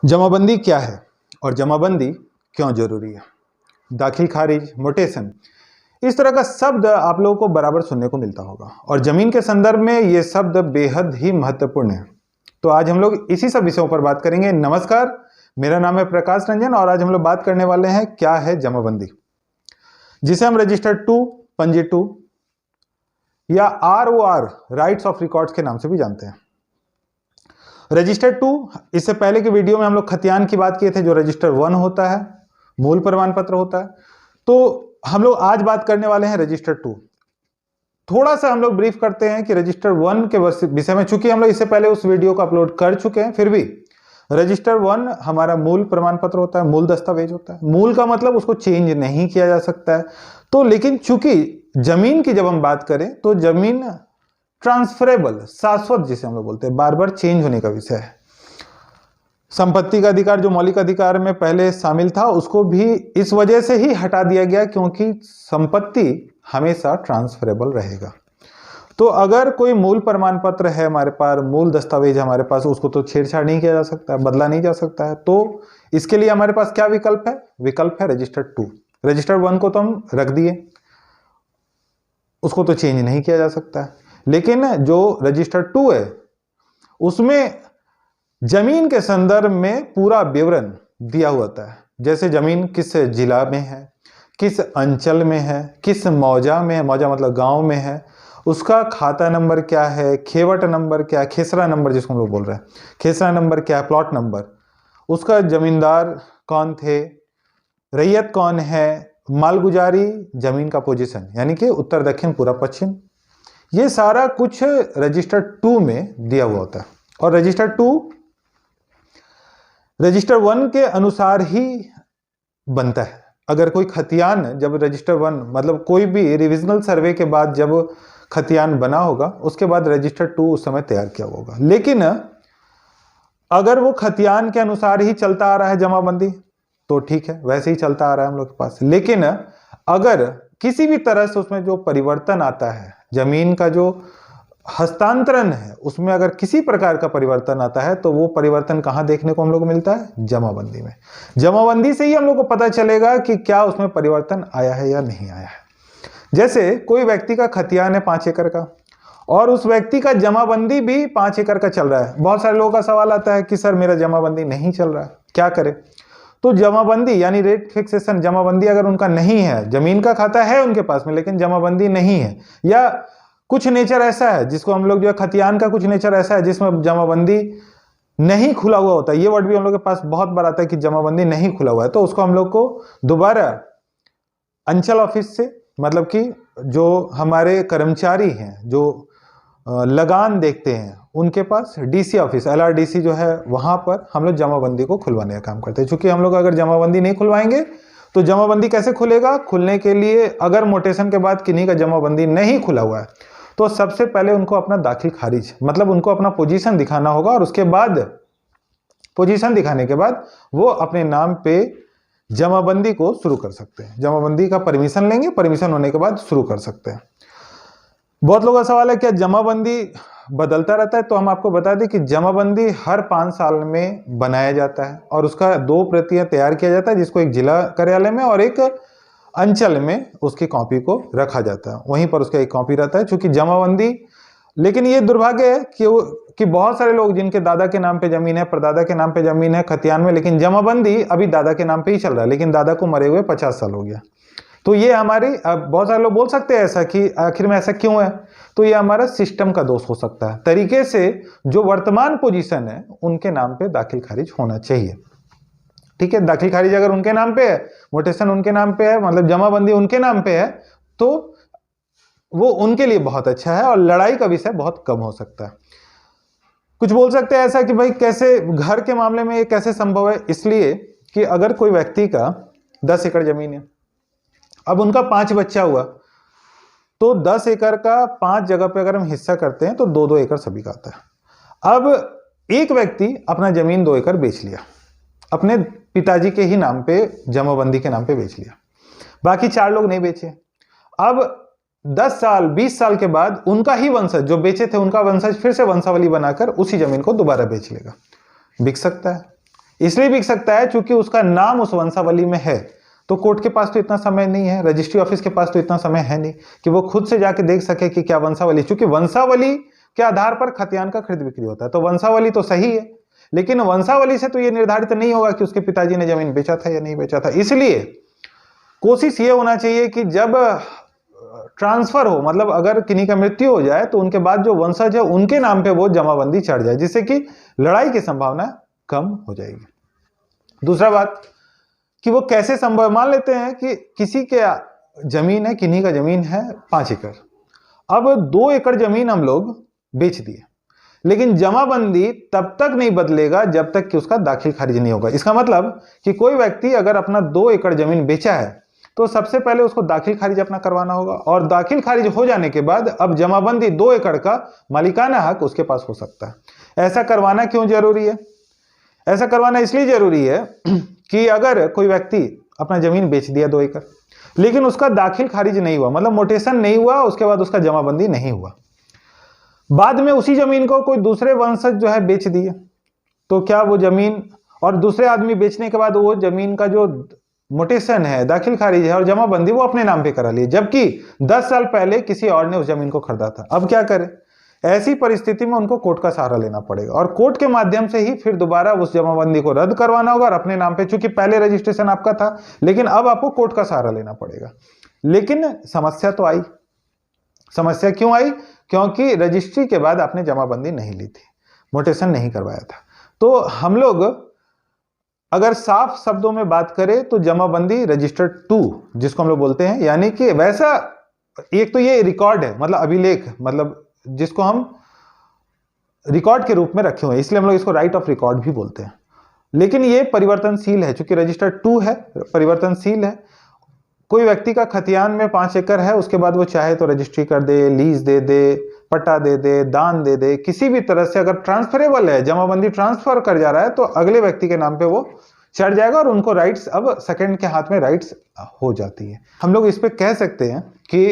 जमाबंदी क्या है और जमाबंदी क्यों जरूरी है? दाखिल खारिज, मोटेशन, इस तरह का शब्द आप लोगों को बराबर सुनने को मिलता होगा और जमीन के संदर्भ में ये शब्द बेहद ही महत्वपूर्ण है। तो आज हम लोग इसी सब विषयों पर बात करेंगे। नमस्कार, मेरा नाम है प्रकाश रंजन और आज हम लोग बात करने वाले हैं क्या है जमाबंदी, जिसे हम रजिस्टर 2, पंजी 2 या ROR, राइट्स ऑफ रिकॉर्ड्स के नाम से भी जानते हैं। रजिस्टर 2, इससे पहले की वीडियो में हम लोग खतियान की बात किए थे, जो रजिस्टर 1 होता है, मूल प्रमाण पत्र होता है। तो हम लोग आज बात करने वाले हैं रजिस्टर 2। थोड़ा सा हम लोग ब्रीफ करते हैं कि रजिस्टर 1 के विषय में, चूंकि हम लोग इससे पहले उस वीडियो को अपलोड कर चुके हैं, फिर भी रजिस्टर 1 हमारा मूल प्रमाण पत्र होता है, मूल दस्तावेज होता है। मूल का मतलब उसको चेंज नहीं किया जा सकता है। तो लेकिन चूंकि जमीन की जब हम बात करें तो जमीन ट्रांसफरेबल, शाश्वत जिसे हम लोग बोलते हैं, बार बार चेंज होने का विषय है। संपत्ति का अधिकार जो मौलिक अधिकार में पहले शामिल था, उसको भी इस वजह से ही हटा दिया गया क्योंकि संपत्ति हमेशा ट्रांसफरेबल रहेगा। तो अगर कोई मूल प्रमाण पत्र है हमारे पास, मूल दस्तावेज हमारे पास, उसको तो छेड़छाड़ नहीं किया जा सकता है, बदला नहीं जा सकता है। तो इसके लिए हमारे पास क्या विकल्प है? विकल्प है रजिस्टर 2। रजिस्टर 1 को तो हम रख दिए, उसको तो चेंज नहीं किया जा सकता है। लेकिन जो रजिस्टर 2 है उसमें जमीन के संदर्भ में पूरा विवरण दिया हुआ होता है। जैसे जमीन किस जिला में है, किस अंचल में है, किस मौजा में है, मौजा मतलब गांव में है, उसका खाता नंबर क्या है, खेवट नंबर क्या है, खेसरा नंबर जिसको हम लोग बोल रहे हैं, खेसरा नंबर क्या है, प्लॉट नंबर, उसका जमींदार कौन थे, रैयत कौन है, मालगुजारी, जमीन का पोजीशन यानी कि उत्तर दक्षिण पूर्व पश्चिम, ये सारा कुछ रजिस्टर 2 में दिया हुआ होता है। और रजिस्टर 2 रजिस्टर 1 के अनुसार ही बनता है। अगर कोई खतियान, जब रजिस्टर 1 मतलब कोई भी रिविजनल सर्वे के बाद जब खतियान बना होगा, उसके बाद रजिस्टर 2 उस समय तैयार किया होगा। लेकिन अगर वो खतियान के अनुसार ही चलता आ रहा है जमाबंदी, तो ठीक है, वैसे ही चलता आ रहा है हम लोग के पास। लेकिन अगर किसी भी तरह से उसमें जो परिवर्तन आता है, जमीन का जो हस्तांतरण है, उसमें अगर किसी प्रकार का परिवर्तन आता है, तो वो परिवर्तन कहां देखने को हम लोग को मिलता है? जमाबंदी में। जमाबंदी से ही हम लोग को पता चलेगा कि क्या उसमें परिवर्तन आया है या नहीं आया है। जैसे कोई व्यक्ति का खतियान है 5 एकड़ का और उस व्यक्ति का जमाबंदी भी 5 एकड़ का चल रहा है। बहुत सारे लोगों का सवाल आता है कि सर मेरा जमाबंदी नहीं चल रहा है, क्या करें? तो जमाबंदी यानी रेट फिक्सेशन, जमाबंदी अगर उनका नहीं है, जमीन का खाता है उनके पास में लेकिन जमाबंदी नहीं है, या कुछ नेचर ऐसा है जिसको हम लोग जो है खतियान का कुछ नेचर ऐसा है जिसमें जमाबंदी नहीं खुला हुआ होता है, ये वर्ड भी हम लोग के पास बहुत बार आता है कि जमाबंदी नहीं खुला हुआ है, तो उसको हम लोग को दोबारा अंचल ऑफिस से, मतलब कि जो हमारे कर्मचारी हैं जो लगान देखते हैं, उनके पास DC ऑफिस, LRDC जो है, वहां पर हम लोग जमाबंदी को खुलवाने का काम करते हैं। क्योंकि हम लोग अगर जमाबंदी नहीं खुलवाएंगे तो जमाबंदी कैसे खुलेगा? खुलने के लिए अगर मोटेशन के बाद किन्हीं का जमाबंदी नहीं खुला हुआ है तो सबसे पहले उनको अपना दाखिल खारिज, मतलब उनको अपना पोजीशन दिखाना होगा, और उसके बाद पोजीशन दिखाने के बाद वो अपने नाम पे जमाबंदी को शुरू कर सकते हैं। जमाबंदी का परमिशन लेंगे, परमिशन होने के बाद शुरू कर सकते हैं। बहुत लोगों का सवाल है क्या जमाबंदी बदलता रहता है? तो हम आपको बता दें कि जमाबंदी हर 5 साल में बनाया जाता है और उसका 2 प्रतियां तैयार किया जाता है, जिसको एक जिला कार्यालय में और एक अंचल में उसकी कॉपी को रखा जाता है, वहीं पर उसका एक कॉपी रहता है। चूंकि जमाबंदी, लेकिन ये दुर्भाग्य है कि बहुत सारे लोग जिनके दादा के नाम पे जमीन है, परदादा के नाम पे जमीन है खतियान में, लेकिन जमाबंदी अभी दादा के नाम पे ही चल रहा है, लेकिन दादा को मरे हुए 50 साल हो गया। तो ये हमारी, बहुत सारे लोग बोल सकते हैं ऐसा कि आखिर में ऐसा क्यों है, तो ये हमारा सिस्टम का दोष हो सकता है। तरीके से जो वर्तमान पोजीशन है उनके नाम पे दाखिल खारिज होना चाहिए। ठीक है, दाखिल खारिज अगर उनके नाम पे है, मोटेशन उनके नाम पे है, मतलब जमाबंदी उनके नाम पे है, तो वो उनके लिए बहुत अच्छा है और लड़ाई का विषय बहुत कम हो सकता है। कुछ बोल सकते हैं ऐसा कि भाई कैसे घर के मामले में ये कैसे संभव है? इसलिए कि अगर कोई व्यक्ति का 10 एकड़ जमीन है, अब उनका 5 बच्चा हुआ, तो 10 एकड़ का 5 जगह पे अगर हम हिस्सा करते हैं तो 2-2 एकड़ सभी का आता है। अब एक व्यक्ति अपना जमीन 2 एकड़ बेच लिया, अपने पिताजी के ही नाम पे, जमाबंदी के नाम पे बेच लिया, बाकी 4 लोग नहीं बेचे। अब 10 साल 20 साल के बाद उनका ही वंशज जो बेचे थे, उनका वंशज फिर से वंशावली बनाकर उसी जमीन को दोबारा बेच लेगा। बिक सकता है, इसलिए बिक सकता है क्योंकि उसका नाम उस वंशावली में है। तो कोर्ट के पास तो इतना समय नहीं है, रजिस्ट्री ऑफिस के पास तो इतना समय है नहीं कि वो खुद से जाके देख सके कि क्या वंशावली, क्योंकि वंशावली के आधार पर खतियान का खरीद बिक्री होता है। तो वंशावली तो सही है, लेकिन वंशावली से तो ये निर्धारित नहीं होगा कि उसके पिताजी ने जमीन बेचा था या नहीं बेचा था। इसलिए कोशिश ये होना चाहिए कि जब ट्रांसफर हो, मतलब अगर किन्हीं का मृत्यु हो जाए तो उनके बाद जो वंशज है उनके नाम पे वो जमाबंदी चढ़ जाए, जिससे कि लड़ाई की संभावना कम हो जाएगी। दूसरा बात कि वो कैसे संभव, मान लेते हैं कि किसी के जमीन है, किन्हीं का जमीन है 5 एकड़, अब 2 एकड़ जमीन हम लोग बेच दिए, लेकिन जमाबंदी तब तक नहीं बदलेगा जब तक कि उसका दाखिल खारिज नहीं होगा। इसका मतलब कि कोई व्यक्ति अगर अपना 2 एकड़ जमीन बेचा है तो सबसे पहले उसको दाखिल खारिज अपना करवाना होगा, और दाखिल खारिज हो जाने के बाद अब जमाबंदी 2 एकड़ का मालिकाना हक उसके पास हो सकता है। ऐसा करवाना क्यों जरूरी है? ऐसा करवाना इसलिए जरूरी है कि अगर कोई व्यक्ति अपना जमीन बेच दिया 2 एकड़, लेकिन उसका दाखिल खारिज नहीं हुआ, मतलब मोटेशन नहीं हुआ, उसके बाद उसका जमाबंदी नहीं हुआ, बाद में उसी जमीन को कोई दूसरे वंशज जो है बेच दिए, तो क्या वो जमीन, और दूसरे आदमी बेचने के बाद वो जमीन का जो मोटेशन है, दाखिल खारिज है और जमाबंदी वो अपने नाम पे करा लिए, जबकि 10 साल पहले किसी और ने उस जमीन को खरीदा था। अब क्या करें? ऐसी परिस्थिति में उनको कोर्ट का सहारा लेना पड़ेगा, और कोर्ट के माध्यम से ही फिर दोबारा उस जमाबंदी को रद्द करवाना होगा और अपने नाम पे, चूंकि पहले रजिस्ट्रेशन आपका था, लेकिन अब आपको कोर्ट का सहारा लेना पड़ेगा। लेकिन समस्या तो आई। समस्या क्यों आई? क्योंकि रजिस्ट्री के बाद आपने जमाबंदी नहीं ली थी, मोटेशन नहीं करवाया था। तो हम लोग अगर साफ शब्दों में बात करें तो जमाबंदी रजिस्टर 2 जिसको हम लोग बोलते हैं, यानी कि वैसा एक तो ये रिकॉर्ड है, मतलब अभिलेख, मतलब जिसको हम रिकॉर्ड के रूप में रखे हुए हैं, इसलिए हम लोग इसको राइट ऑफ रिकॉर्ड भी बोलते हैं। लेकिन ये परिवर्तनशील है, क्योंकि रजिस्टर 2 है, परिवर्तनशील है। कोई व्यक्ति का खतियान में 5 एकड़ है, उसके बाद वो चाहे तो रजिस्ट्री कर दे, लीज दे दे, पट्टा दे दे, दान दे दे, किसी भी तरह से अगर ट्रांसफरेबल है, जमाबंदी ट्रांसफर कर जा रहा है, तो अगले व्यक्ति के नाम पे वो चढ़ जाएगा और उनको राइट्स, अब सेकंड के हाथ में राइट्स हो जाती है। हम लोग इस पे कह सकते हैं कि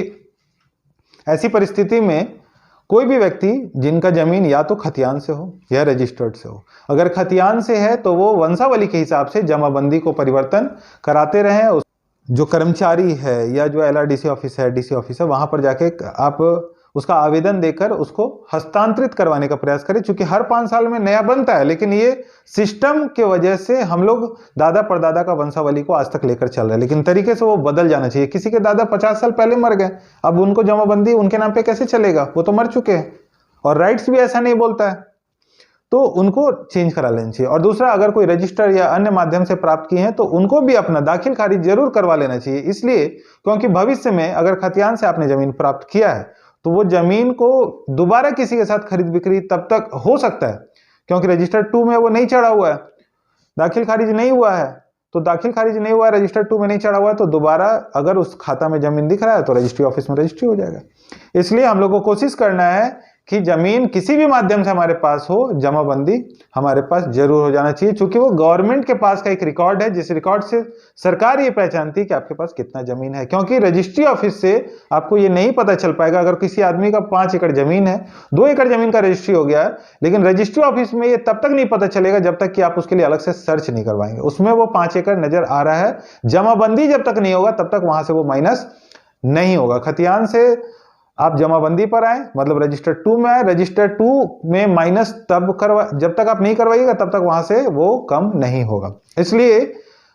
ऐसी परिस्थिति में कोई भी व्यक्ति जिनका जमीन या तो खतियान से हो या रजिस्टर्ड से हो, अगर खतियान से है तो वो वंशावली के हिसाब से जमाबंदी को परिवर्तन कराते रहें। जो कर्मचारी है या जो LRDC ऑफिस है, DC ऑफिस है, वहां पर जाके आप उसका आवेदन देकर उसको हस्तांतरित करवाने का प्रयास करें, क्योंकि हर 5 साल में नया बनता है, लेकिन ये सिस्टम के वजह से हम लोग दादा परदादा का वंशावली को आज तक लेकर चल रहे हैं, लेकिन तरीके से वो बदल जाना चाहिए। किसी के दादा 50 साल पहले मर गए, अब उनको जमाबंदी उनके नाम पे कैसे चलेगा? वो तो मर चुके हैं, और राइट्स भी ऐसा नहीं बोलता है, तो उनको चेंज करा लेना चाहिए। और दूसरा, अगर कोई रजिस्टर या अन्य माध्यम से प्राप्त किए हैं तो उनको भी अपना दाखिल खारिज जरूर करवा लेना चाहिए, इसलिए क्योंकि भविष्य में अगर खतियान से आपने जमीन प्राप्त किया है तो वो जमीन को दोबारा किसी के साथ खरीद बिक्री तब तक हो सकता है, क्योंकि रजिस्टर 2 में वो नहीं चढ़ा हुआ है, दाखिल खारिज नहीं हुआ है, तो दाखिल खारिज नहीं हुआ है, रजिस्टर 2 में नहीं चढ़ा हुआ है, तो दोबारा अगर उस खाता में जमीन दिख रहा है तो रजिस्ट्री ऑफिस में रजिस्ट्री हो जाएगा। इसलिए हम लोग को कोशिश करना है कि जमीन किसी भी माध्यम से हमारे पास हो, जमाबंदी हमारे पास जरूर हो जाना चाहिए, क्योंकि वो गवर्नमेंट के पास का एक रिकॉर्ड है, जिस रिकॉर्ड से सरकार ये पहचानती है कि आपके पास कितना जमीन है। क्योंकि रजिस्ट्री ऑफिस से आपको ये नहीं पता चल पाएगा, अगर किसी आदमी का 5 एकड़ जमीन है, 2 एकड़ जमीन का रजिस्ट्री हो गया है, लेकिन रजिस्ट्री ऑफिस में ये तब तक नहीं पता चलेगा जब तक कि आप उसके लिए अलग से सर्च नहीं करवाएंगे। उसमें वो 5 एकड़ नजर आ रहा है, जमाबंदी जब तक नहीं होगा तब तक वहां से वो माइनस नहीं होगा। खतियान से आप जमाबंदी पर आए, मतलब रजिस्टर 2 में आए, रजिस्टर 2 में माइनस तब जब तक आप नहीं करवाइएगा तब तक वहां से वो कम नहीं होगा। इसलिए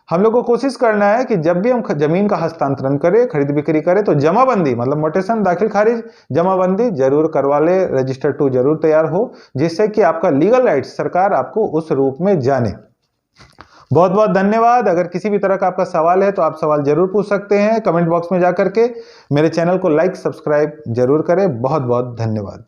हम लोग को कोशिश करना है कि जब भी हम जमीन का हस्तांतरण करें, खरीद बिक्री करें, तो जमाबंदी मतलब मोटेशन, दाखिल खारिज, जमाबंदी जरूर करवा ले, रजिस्टर 2 जरूर तैयार हो, जिससे कि आपका लीगल राइट सरकार आपको उस रूप में जाने। बहुत बहुत धन्यवाद। अगर किसी भी तरह का आपका सवाल है तो आप सवाल जरूर पूछ सकते हैं कमेंट बॉक्स में जाकर के। मेरे चैनल को लाइक सब्सक्राइब जरूर करें। बहुत बहुत धन्यवाद।